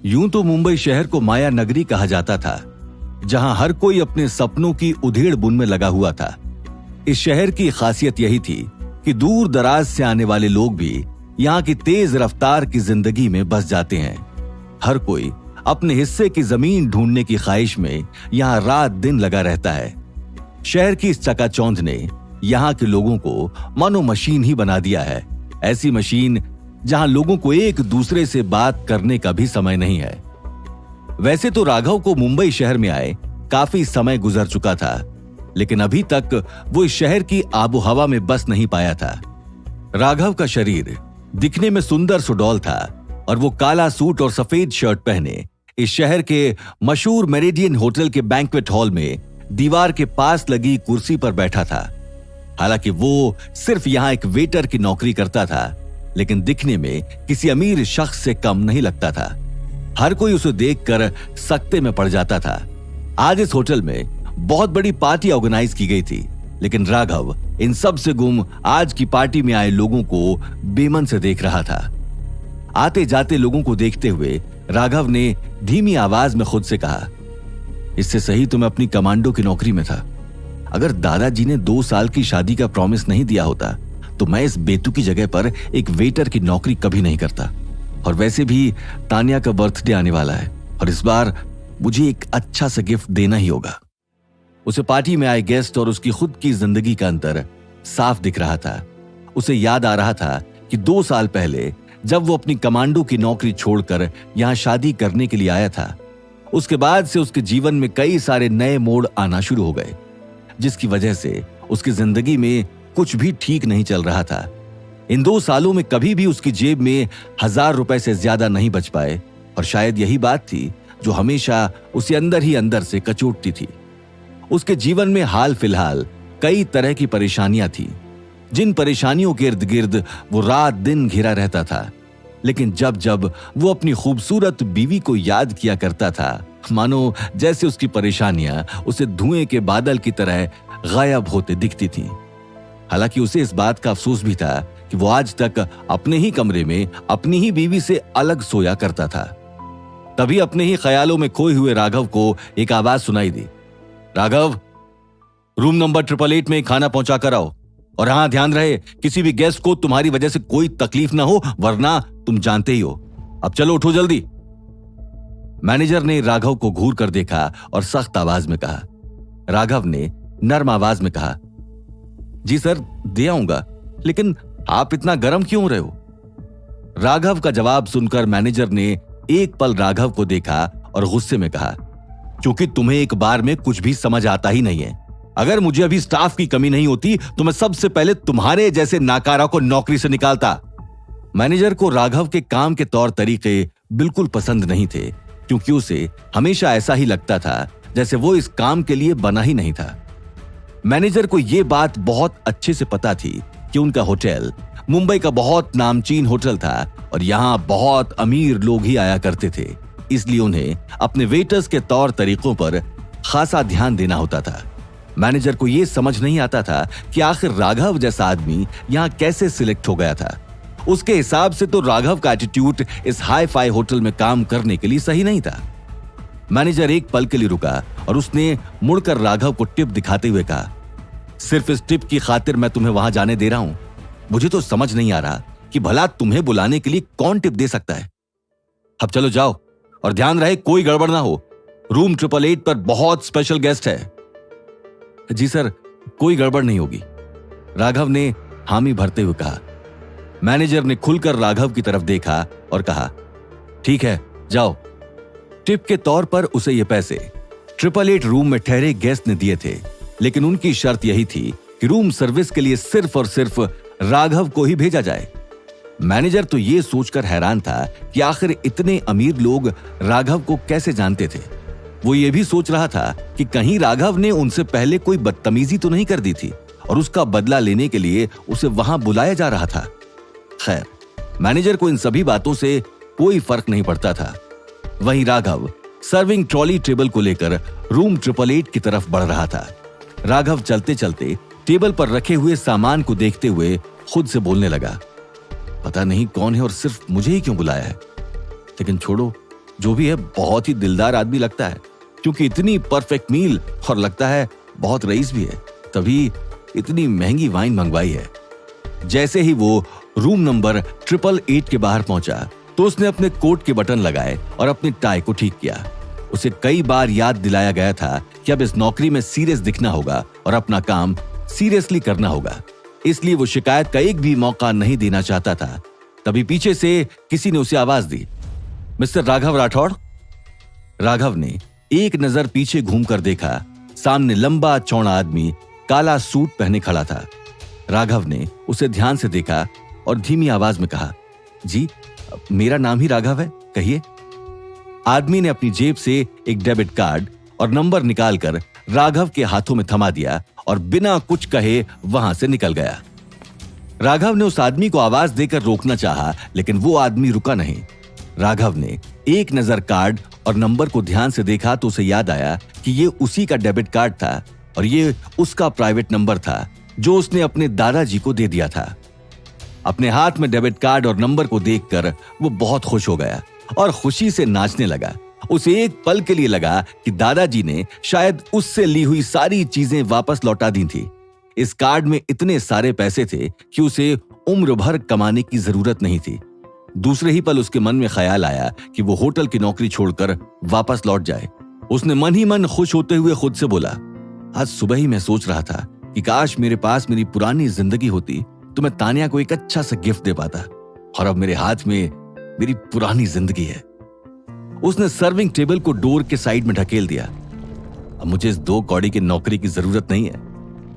यूं तो मुंबई शहर को माया नगरी कहा जाता था, जहां हर कोई अपने सपनों की उधेड़ बुन में लगा हुआ था। इस शहर की खासियत यही थी कि दूर दराज से आने वाले लोग भी यहाँ की तेज रफ्तार की जिंदगी में बस जाते हैं। हर कोई अपने हिस्से की जमीन ढूंढने की ख्वाहिश में यहाँ रात दिन लगा रहता है। शहर की इस चकाचौंध ने यहाँ के लोगों को मानो मशीन ही बना दिया है। ऐसी मशीन जहां लोगों को एक दूसरे से बात करने का भी समय नहीं है। वैसे तो राघव को मुंबई शहर में आए काफी समय गुजर चुका था, लेकिन अभी तक वो इस शहर की आबो हवा में बस नहीं पाया था। राघव का शरीर दिखने में सुंदर सुडौल था और वो काला सूट और सफेद शर्ट पहने इस शहर के मशहूर मेरिडियन होटल के बैंक्वेट हॉल में दीवार के पास लगी कुर्सी पर बैठा था। हालांकि वो सिर्फ यहां एक वेटर की नौकरी करता था, लेकिन दिखने में किसी अमीर शख्स से कम नहीं लगता था। हर कोई उसे देखकर सकते में पड़ जाता था। आज इस होटल में बहुत बड़ी पार्टी ऑर्गेनाइज की गई थी, लेकिन राघव इन सब से गुम आज की पार्टी में आए लोगों को बेमन से देख रहा था। आते जाते लोगों को देखते हुए राघव ने धीमी आवाज में खुद से कहा, इससे सही तो मैं अपनी कमांडो की नौकरी में था। अगर दादाजी ने 2 साल की शादी का प्रॉमिस नहीं दिया होता तो मैं इस बेतु की जगह पर एक वेटर की नौकरी कभी नहीं करता। और वैसे भी तानिया का बर्थडे आने वाला है और इस बार मुझे एक अच्छा सा गिफ्ट देना ही होगा। उसे पार्टी में आए गेस्ट और उसकी खुद की जिंदगी का अंतर साफ दिख रहा था। उसे याद आ रहा था कि 2 साल पहले जब वो अपनी कमांडो की नौकरी छोड़कर यहां शादी करने के लिए आया था, उसके बाद से उसके जीवन में कई सारे नए मोड़ आना शुरू हो गए, जिसकी वजह से उसकी जिंदगी में कुछ भी ठीक नहीं चल रहा था। इन 2 सालों में कभी भी उसकी जेब में 1000 रुपए से ज्यादा नहीं बच पाए और शायद यही बात थी जो हमेशा उसे अंदर ही अंदर से कचोटती थी। उसके जीवन में हाल फिलहाल कई तरह की परेशानियां थी, जिन परेशानियों के इर्द गिर्द वो रात दिन घिरा रहता था। लेकिन जब जब वो अपनी खूबसूरत बीवी को याद किया करता था, मानो जैसे उसकी परेशानियां उसे धुएं के बादल की तरह गायब होते दिखती थीं। हालांकि उसे इस बात का अफसोस भी था कि वो आज तक अपने ही कमरे में अपनी ही बीवी से अलग सोया करता था। तभी अपने ही ख्यालों में खोए हुए राघव को एक आवाज सुनाई दी, राघव, रूम नंबर 888 में खाना पहुंचा कर आओ। और हाँ, ध्यान रहे किसी भी गेस्ट को तुम्हारी वजह से कोई तकलीफ ना हो, वरना तुम जानते ही हो। अब चलो उठो जल्दी। मैनेजर ने राघव को घूर कर देखा और सख्त आवाज में कहा। राघव ने नर्म आवाज में कहा, जी सर, दे आऊंगा, लेकिन आप इतना गर्म क्यों हो रहे हो? राघव का जवाब सुनकर मैनेजर ने एक पल राघव को देखा और गुस्से में कहा, क्योंकि तुम्हें एक बार में कुछ भी समझ आता ही नहीं है। अगर मुझे अभी स्टाफ की कमी नहीं होती तो मैं सबसे पहले तुम्हारे जैसे नाकारा को नौकरी से निकालता। मैनेजर को राघव के काम के तौर तरीके बिल्कुल पसंद नहीं थे, क्योंकि उसे हमेशा ऐसा ही लगता था जैसे वो इस काम के लिए बना ही नहीं था। मैनेजर को यह बात बहुत अच्छे से पता थी कि उनका होटल मुंबई का बहुत नामचीन होटल था और यहां बहुत अमीर लोग ही आया करते थे, इसलिए उन्हें अपने वेटर्स के तौर तरीकों पर खासा ध्यान देना होता था। मैनेजर को यह समझ नहीं आता था कि आखिर राघव जैसा आदमी यहां कैसे सिलेक्ट हो गया था। उसके हिसाब से तो राघव का एटीट्यूड इस हाई फाई होटल में काम करने के लिए सही नहीं था। मैनेजर एक पल के लिए रुका और उसने मुड़कर राघव को टिप दिखाते हुए कहा, सिर्फ इस टिप की खातिर मैं तुम्हें वहां जाने दे रहा हूं। मुझे तो समझ नहीं आ रहा कि भला तुम्हें बुलाने के लिए कौन टिप दे सकता है। अब चलो जाओ और ध्यान रहे कोई गड़बड़ ना हो। रूम 888 पर बहुत स्पेशल गेस्ट है। जी सर, कोई गड़बड़ नहीं होगी, राघव ने हामी भरते हुए कहा। मैनेजर ने खुलकर राघव की तरफ देखा और कहा, ठीक है, जाओ। टिप के तौर पर उसे ये पैसे 888 रूम में ठहरे गेस्ट ने दिए थे, लेकिन उनकी शर्त यही थी कि रूम सर्विस के लिए सिर्फ और सिर्फ राघव को ही भेजा जाए। मैनेजर तो ये सोचकर हैरान था कि आखिर इतने अमीर लोग राघव को कैसे जानते थे। वो ये भी सोच रहा था कि कहीं राघव ने उनसे पहले कोई बदतमीजी तो नहीं कर दी थी और उसका बदला लेने के लिए उसे वहां बुलाया जा रहा था। खैर, मैनेजर को इन सभी बातों से कोई फर्क नहीं पड़ता था। वहीं राघव सर्विंग ट्रॉली टेबल को लेकर रूम 888 की तरफ बढ़ रहा था। राघव चलते चलते टेबल पर रखे हुए सामान को देखते हुए खुद से बोलने लगा, पता नहीं कौन है और सिर्फ मुझे ही क्यों बुलाया है। लेकिन छोड़ो, जो भी है बहुत ही दिलदार आदमी लगता है, क्योंकि इतनी परफेक्ट मील और लगता है बहुत रईस भी है, तभी इतनी महंगी वाइन मंगवाई है। जैसे ही वो रूम नंबर 888 के बाहर पहुंचा तो उसने अपने कोट के बटन लगाए और अपनी टाई को ठीक किया। उसे कई बार याद दिलाया गया था कि अब इस नौकरी में सीरियस दिखना होगा और अपना काम सीरियसली करना होगा, इसलिए वो शिकायत का एक भी मौका नहीं देना चाहता था। तभी पीछे से किसी ने उसे आवाज दी, मिस्टर राघव राठौड़। राघव ने एक नजर पीछे घूमकर देखा, सामने लंबा चौड़ा आदमी काला सूट पहने खड़ा था। राघव ने उसे ध्यान से देखा और धीमी आवाज में कहा, जी मेरा नाम ही राघव है, कहिए। आदमी ने अपनी जेब से एक डेबिट कार्ड और नंबर निकालकर राघव के हाथों में थमा दिया और बिना कुछ कहे वहां से निकल गया। राघव ने उस आदमी को आवाज देकर रोकना चाहा, लेकिन वो आदमी रुका नहीं। राघव ने एक नजर कार्ड और नंबर को ध्यान से देखा तो उसे याद आया कि ये उसी का डेबिट कार्ड था और ये उसका प्राइवेट नंबर था जो उसने अपने दादाजी को दे दिया था। अपने हाथ में डेबिट कार्ड और नंबर को देखकर वो बहुत खुश हो गया और खुशी से नाचने लगा। उसे एक पल के लिए लगा कि दादाजी ने शायद उससे ली हुई सारी चीजें वापस लौटा दी थी। इस कार्ड में इतने सारे पैसे थे कि उसे उम्र भर कमाने की जरूरत नहीं थी। दूसरे ही पल उसके मन में ख्याल आया कि वो होटल की नौकरी छोड़कर वापस लौट जाए। उसने मन ही मन खुश होते हुए खुद से बोला, आज सुबह ही मैं सोच रहा था कि काश मेरे पास मेरी पुरानी जिंदगी होती तो मैं तानिया को एक अच्छा सा गिफ्ट दे पाता, और अब मेरे हाथ में मेरी पुरानी जिंदगी है। उसने सर्विंग टेबल को डोर के साइड में ढकेल दिया। अब मुझे इस 2 कौड़ी की नौकरी की जरूरत नहीं है,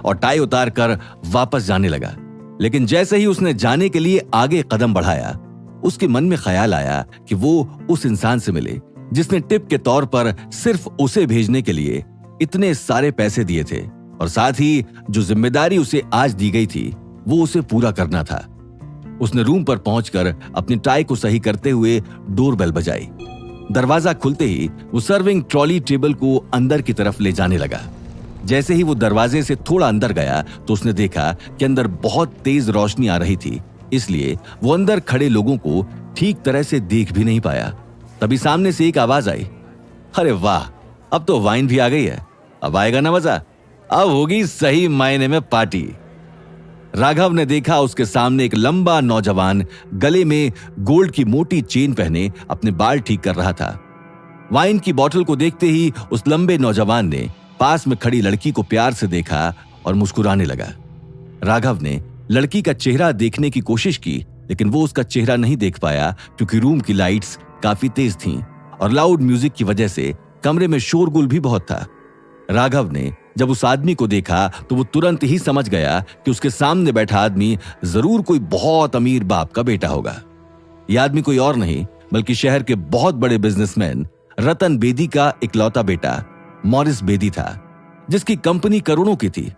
और टाई उतार कर वापस जाने लगा। लेकिन जैसे ही उसने जाने के लिए आगे कदम बढ़ाया, उसके मन में ख्याल आया कि वो उस इंसान से मिले जिसने टिप के तौर पर सिर्फ उसे भेजने के लिए इतने सारे पैसे दिए थे, और साथ ही जो जिम्मेदारी उसे आज दी गई थी वो उसे पूरा करना था। उसने रूम पर पहुंचकर अपनी टाई को सही करते हुए डोरबेल बजाई। दरवाजा खुलते ही वो सर्विंग ट्रॉली टेबल को अंदर की तरफ ले जाने लगा। जैसे ही वो दरवाजे से थोड़ा अंदर गया तो उसने देखा कि अंदर बहुत तेज रोशनी आ रही थी, इसलिए वो अंदर खड़े लोगों को ठीक तरह से देख भी नहीं पाया। तभी सामने से एक आवाज आई, अरे वाह, अब तो वाइन भी आ गई है, अब आएगा ना मजा, अब होगी सही मायने में पार्टी। राघव ने देखा उसके सामने एक लंबा नौजवान गले में गोल्ड की मोटी चेन पहने अपने बाल ठीक कर रहा था। वाइन की बोतल को देखते ही उस लंबे नौजवान ने पास में खड़ी लड़की को प्यार से देखा और मुस्कुराने लगा। राघव ने लड़की का चेहरा देखने की कोशिश की, लेकिन वो उसका चेहरा नहीं देख पाया क्योंकि रूम की लाइट्स काफी तेज थीं और लाउड म्यूजिक की वजह से कमरे में शोरगुल भी बहुत था। राघव ने जब उस आदमी को देखा तो वो तुरंत ही समझ गया कि उसके सामने बैठा आदमी जरूर कोई बहुत अमीर बाप का बेटा होगा। यह आदमी कोई और नहीं बल्कि शहर के बहुत बड़े बिजनेसमैन रतन बेदी का इकलौता बेटा मॉरिस बेदी था, जिसकी कंपनी करोड़ों की थी।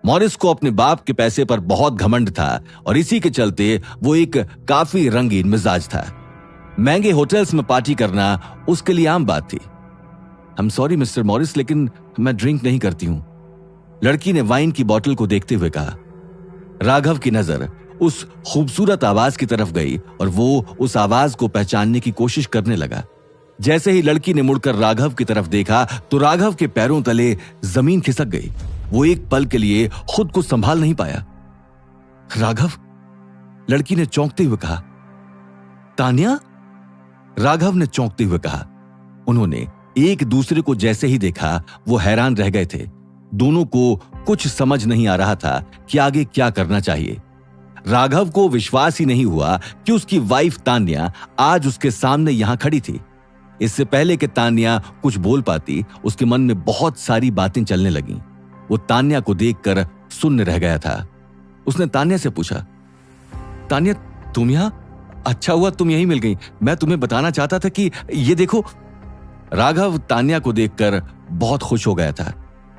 मॉरिस को अपने बाप के पैसे पर बहुत घमंड था और इसी के चलते वो एक काफी रंगीन मिजाज था। महंगे होटल्स में पार्टी करना उसके लिए आम बात थी। I am sorry mister Morris, लेकिन मैं ड्रिंक नहीं करती हूं, लड़की ने वाइन की बोतल को देखते हुए कहा। राघव की नजर उस खूबसूरत आवाज की तरफ गई और वो उस आवाज को पहचानने की कोशिश करने लगा। जैसे ही लड़की ने मुड़कर राघव की तरफ देखा तो राघव के पैरों तले जमीन खिसक गई। वो एक पल के लिए खुद को संभाल नहीं पाया। राघव, लड़की ने चौंकते हुए कहा। तानिया, राघव ने चौंकते हुए कहा। उन्होंने एक दूसरे को जैसे ही देखा वो हैरान रह गए थे। दोनों को कुछ समझ नहीं आ रहा था कि आगे क्या करना चाहिए। राघव को विश्वास ही नहीं हुआ कि उसकी वाइफ तान्या आज उसके सामने यहां खड़ी थी। इससे पहले कि तान्या कुछ बोल पाती, उसके मन में बहुत सारी बातें चलने लगीं। वो तान्या को देखकर सुन्न रह गया था। उसने तान्या से पूछा, तान्या तुम यहां? अच्छा हुआ तुम यहीं मिल गई। मैं तुम्हें बताना चाहता था कि ये देखो। राघव तान्या को देखकर बहुत खुश हो गया था।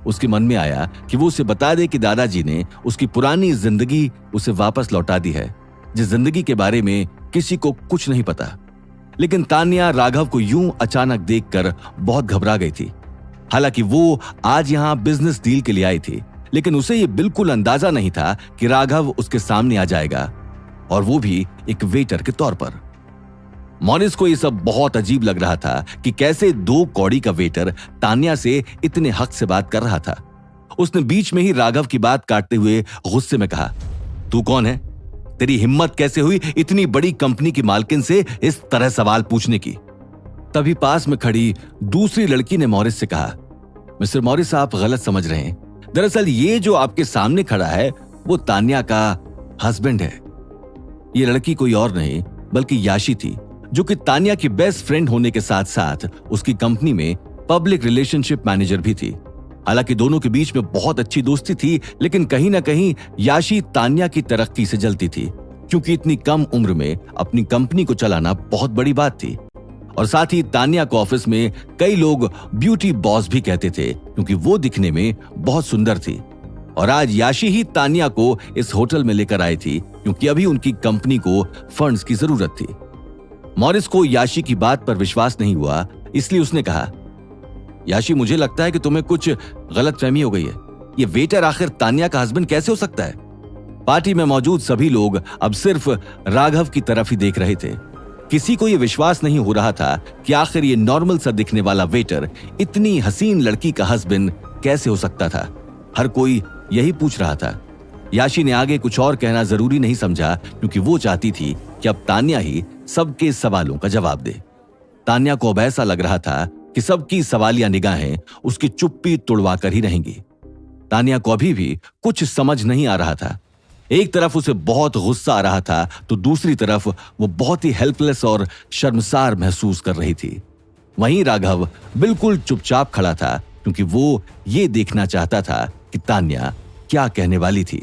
उसके मन में आया कि वो उसे बता दे कि दादाजी ने उसकी पुरानी जिंदगी उसे वापस लौटा दी है, जिस जिंदगी के बारे में किसी को कुछ नहीं पता। लेकिन तान्या राघव को यूं अचानक देखकर बहुत घबरा गई थी। हालांकि वो आज यहां बिजनेस डील के लिए आई थी, लेकिन उसे ये बिल्कुल अंदाजा नहीं था कि राघव उसके सामने आ जाएगा, और वो भी एक वेटर के तौर पर। मॉरिस को यह सब बहुत अजीब लग रहा था कि कैसे 2 कौड़ी का वेटर तान्या से इतने हक से बात कर रहा था। उसने बीच में ही राघव की बात काटते हुए गुस्से में कहा, तू कौन है? तेरी हिम्मत कैसे हुई इतनी बड़ी कंपनी की मालकिन से इस तरह सवाल पूछने की? तभी पास में खड़ी दूसरी लड़की ने मॉरिस से कहा, मिस्टर मॉरिस, आप गलत समझ रहे हैं। दरअसल ये जो आपके सामने खड़ा है वो तान्या का हस्बैंड है। ये लड़की कोई और नहीं बल्कि याशी थी, जो कि तान्या की बेस्ट फ्रेंड होने के साथ साथ उसकी कंपनी में पब्लिक रिलेशनशिप मैनेजर भी थी। हालांकि दोनों के बीच में बहुत अच्छी दोस्ती थी, लेकिन कहीं ना कहीं याशी तान्या की तरक्की से जलती थी, क्योंकि इतनी कम उम्र में अपनी कंपनी को चलाना बहुत बड़ी बात थी। और साथ ही तान्या को ऑफिस में कई लोग ब्यूटी बॉस भी कहते थे, क्योंकि वो दिखने में बहुत सुंदर थी। और आज याशी ही तान्या को इस होटल में लेकर आई थी, क्योंकि अभी उनकी कंपनी को फंड्स की जरूरत थी। मॉरिस को याशी की बात पर विश्वास नहीं हुआ, इसलिए उसने कहा, याशी, मुझे लगता है कि तुम्हें कुछ गलतफहमी हो गई है। ये वेटर आखिर तान्या का हस्बैंड कैसे हो सकता है? पार्टी में मौजूद सभी लोग अब सिर्फ राघव की तरफ ही देख रहे थे। किसी को यह विश्वास नहीं हो रहा था कि आखिर ये नॉर्मल सा दिखने वाला वेटर इतनी हसीन लड़की का हस्बैंड कैसे हो सकता था। हर कोई यही पूछ रहा था। याशी ने आगे कुछ और कहना जरूरी नहीं समझा, क्योंकि वो चाहती थी कि अब तान्या ही सबके सवालों का जवाब दे। तान्या को अब ऐसा लग रहा था कि सबकी सवालिया निगाहें उसकी चुप्पी तुड़वा कर ही रहेंगी। तान्या को अभी भी कुछ समझ नहीं आ रहा था। एक तरफ उसे बहुत गुस्सा आ रहा था, तो दूसरी तरफ वो बहुत ही हेल्पलेस और शर्मसार महसूस कर रही थी। वहीं राघव बिल्कुल चुपचाप खड़ा था, क्योंकि वो ये देखना चाहता था कि तान्या क्या कहने वाली थी।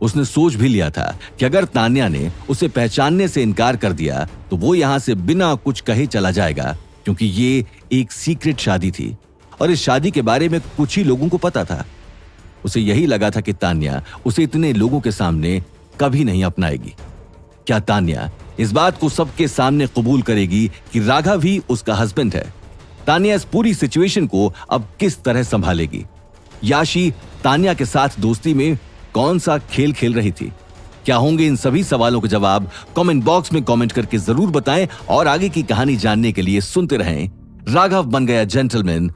उसने सोच भी लिया था कि अगर तान्या ने उसे पहचानने से इनकार कर दिया तो वो यहां से बिना कुछ कहे चला जाएगा, क्योंकि ये एक सीक्रेट शादी थी और इस शादी के बारे में कुछ ही लोगों को पता था। उसे यही लगा था कि तान्या उसे इतने लोगों के सामने कभी नहीं अपनाएगी। क्या तान्या इस बात को सबके सामने कबूल करेगी कि राघव ही उसका हस्बैंड है? तान्या इस पूरी सिचुएशन को अब किस तरह संभालेगी? याशी तान्या के साथ दोस्ती में कौन सा खेल खेल रही थी? क्या होंगे इन सभी सवालों के जवाब? कमेंट बॉक्स में कमेंट करके जरूर बताएं और आगे की कहानी जानने के लिए सुनते रहें राघव बन गया जेंटलमैन